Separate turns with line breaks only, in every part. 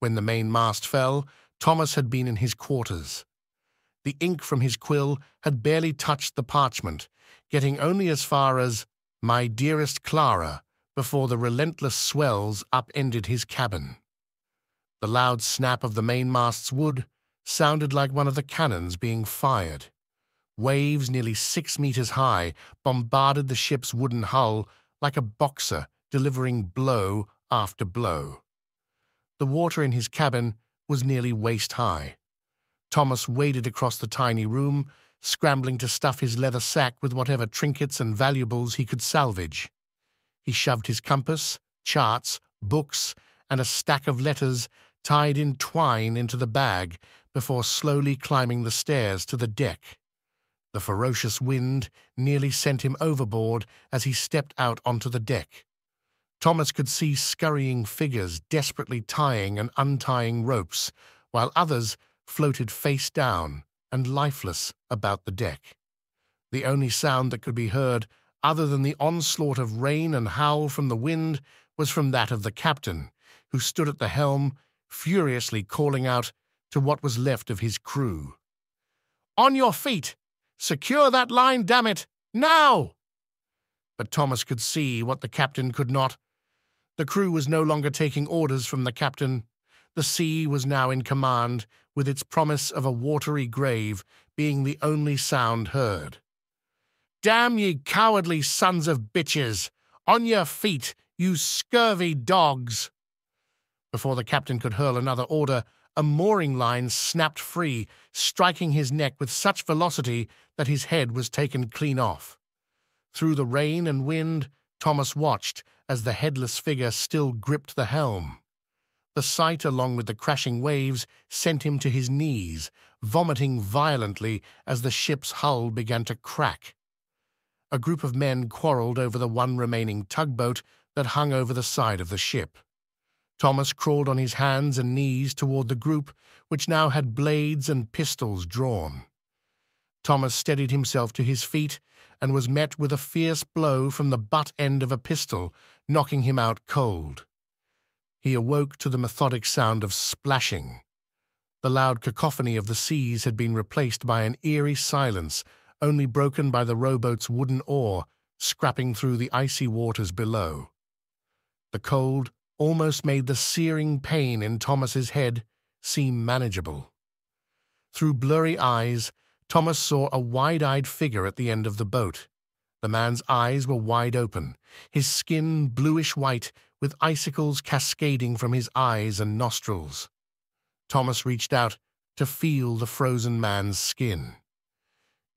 When the main mast fell, Thomas had been in his quarters. The ink from his quill had barely touched the parchment, getting only as far as "My dearest Clara" before the relentless swells upended his cabin. The loud snap of the mainmast's wood sounded like one of the cannons being fired. Waves nearly 6 meters high bombarded the ship's wooden hull like a boxer delivering blow after blow. The water in his cabin was nearly waist-high. Thomas waded across the tiny room, scrambling to stuff his leather sack with whatever trinkets and valuables he could salvage. He shoved his compass, charts, books, and a stack of letters tied in twine into the bag before slowly climbing the stairs to the deck. The ferocious wind nearly sent him overboard as he stepped out onto the deck. Thomas could see scurrying figures desperately tying and untying ropes, while others floated face down and lifeless about the deck. The only sound that could be heard, other than the onslaught of rain and howl from the wind, was from that of the captain, who stood at the helm, furiously calling out to what was left of his crew. "On your feet! Secure that line, damn it! Now!" But Thomas could see what the captain could not. The crew was no longer taking orders from the captain. The sea was now in command, with its promise of a watery grave being the only sound heard. "Damn ye cowardly sons of bitches! On your feet, you scurvy dogs!" Before the captain could hurl another order, a mooring line snapped free, striking his neck with such velocity that his head was taken clean off. Through the rain and wind, Thomas watched as the headless figure still gripped the helm. The sight, along with the crashing waves, sent him to his knees, vomiting violently as the ship's hull began to crack. A group of men quarreled over the one remaining tugboat that hung over the side of the ship. Thomas crawled on his hands and knees toward the group, which now had blades and pistols drawn. Thomas steadied himself to his feet and was met with a fierce blow from the butt end of a pistol, knocking him out cold. He awoke to the methodic sound of splashing. The loud cacophony of the seas had been replaced by an eerie silence, only broken by the rowboat's wooden oar scrapping through the icy waters below. The cold almost made the searing pain in Thomas's head seem manageable. Through blurry eyes, Thomas saw a wide-eyed figure at the end of the boat. The man's eyes were wide open, his skin bluish-white with icicles cascading from his eyes and nostrils. Thomas reached out to feel the frozen man's skin.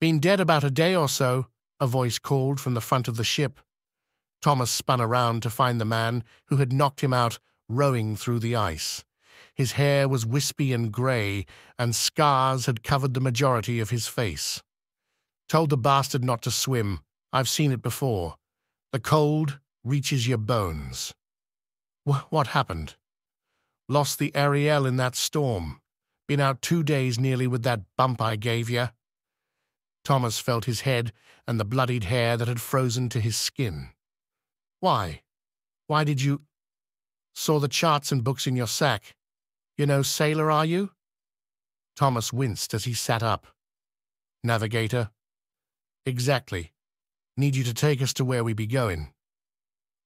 "Been dead about a day or so," a voice called from the front of the ship. Thomas spun around to find the man who had knocked him out rowing through the ice. His hair was wispy and gray, and scars had covered the majority of his face. "Told the bastard not to swim. I've seen it before. The cold reaches your bones." What happened?" "Lost the Ariel in that storm. Been out 2 days nearly with that bump I gave you." Thomas felt his head and the bloodied hair that had frozen to his skin. "Why? Why did you—" "Saw the charts and books in your sack. You no sailor, are you?" Thomas winced as he sat up. "Navigator?" "Exactly. Need you to take us to where we be going."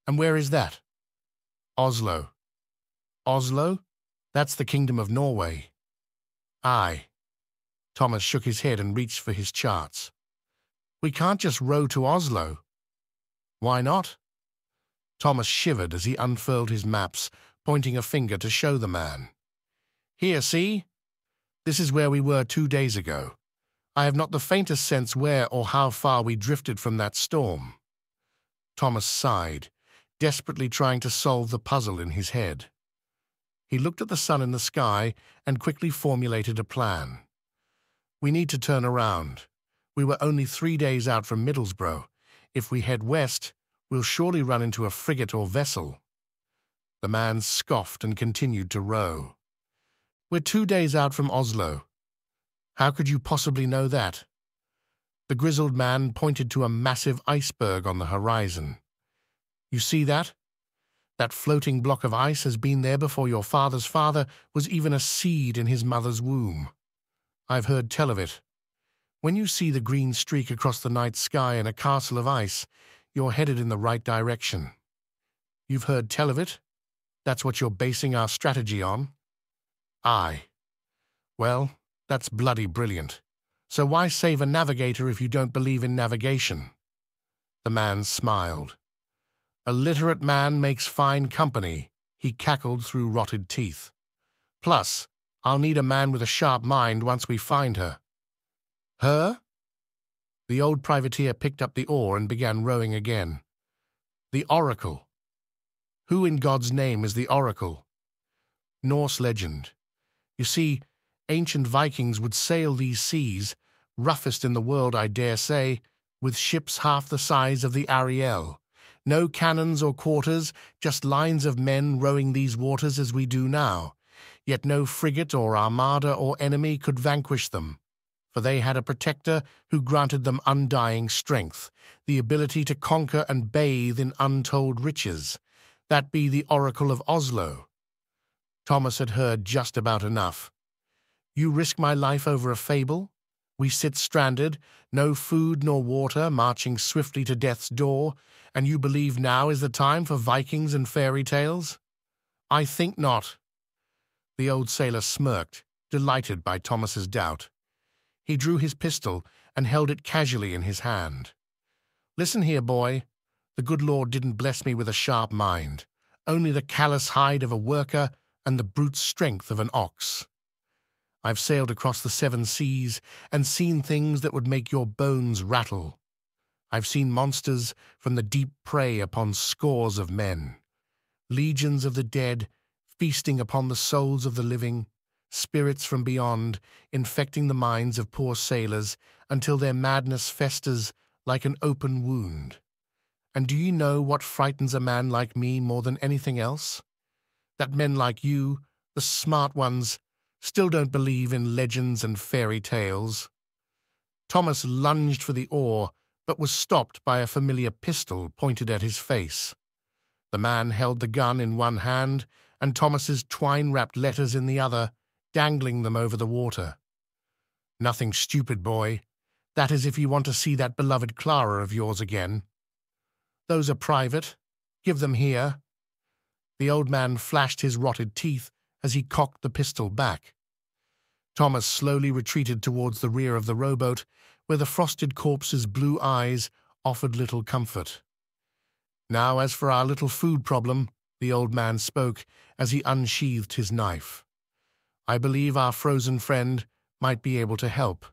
"And where is that?" "Oslo." "Oslo? That's the Kingdom of Norway." "Aye." Thomas shook his head and reached for his charts. "We can't just row to Oslo." "Why not?" Thomas shivered as he unfurled his maps, pointing a finger to show the man. "Here, see? This is where we were 2 days ago. I have not the faintest sense where or how far we drifted from that storm." Thomas sighed, desperately trying to solve the puzzle in his head. He looked at the sun in the sky and quickly formulated a plan. "We need to turn around. We were only 3 days out from Middlesbrough. If we head west, we'll surely run into a frigate or vessel." The man scoffed and continued to row. "We're 2 days out from Oslo. How could you possibly know that?" The grizzled man pointed to a massive iceberg on the horizon. "You see that? That floating block of ice has been there before your father's father was even a seed in his mother's womb. I've heard tell of it. When you see the green streak across the night sky in a castle of ice, you're headed in the right direction. You've heard tell of it? That's what you're basing our strategy on? Aye. Well, that's bloody brilliant. So why save a navigator if you don't believe in navigation? The man smiled. A literate man makes fine company, he cackled through rotted teeth. Plus, I'll need a man with a sharp mind once we find her. Her? The old privateer picked up the oar and began rowing again. The Oracle. Who in God's name is the Oracle? Norse legend. You see, ancient Vikings would sail these seas, roughest in the world, I dare say, with ships half the size of the Ariel. No cannons or quarters, just lines of men rowing these waters as we do now. Yet no frigate or armada or enemy could vanquish them, for they had a protector who granted them undying strength, the ability to conquer and bathe in untold riches. That be the Oracle of Oslo. Thomas had heard just about enough. You risk my life over a fable? We sit stranded, no food nor water, marching swiftly to death's door, and you believe now is the time for Vikings and fairy tales? I think not. The old sailor smirked, delighted by Thomas's doubt. He drew his pistol and held it casually in his hand. Listen here, boy. The good Lord didn't bless me with a sharp mind, only the callous hide of a worker and the brute strength of an ox. I've sailed across the 7 seas and seen things that would make your bones rattle. I've seen monsters from the deep prey upon scores of men, legions of the dead feasting upon the souls of the living, spirits from beyond infecting the minds of poor sailors until their madness festers like an open wound. And do you know what frightens a man like me more than anything else? That men like you, the smart ones, still don't believe in legends and fairy tales. Thomas lunged for the oar, but was stopped by a familiar pistol pointed at his face. The man held the gun in one hand and Thomas's twine-wrapped letters in the other, dangling them over the water. Nothing stupid, boy. That is if you want to see that beloved Clara of yours again. Those are private. Give them here. The old man flashed his rotted teeth as he cocked the pistol back. Thomas slowly retreated towards the rear of the rowboat, where the frosted corpse's blue eyes offered little comfort. Now, as for our little food problem, the old man spoke as he unsheathed his knife. I believe our frozen friend might be able to help.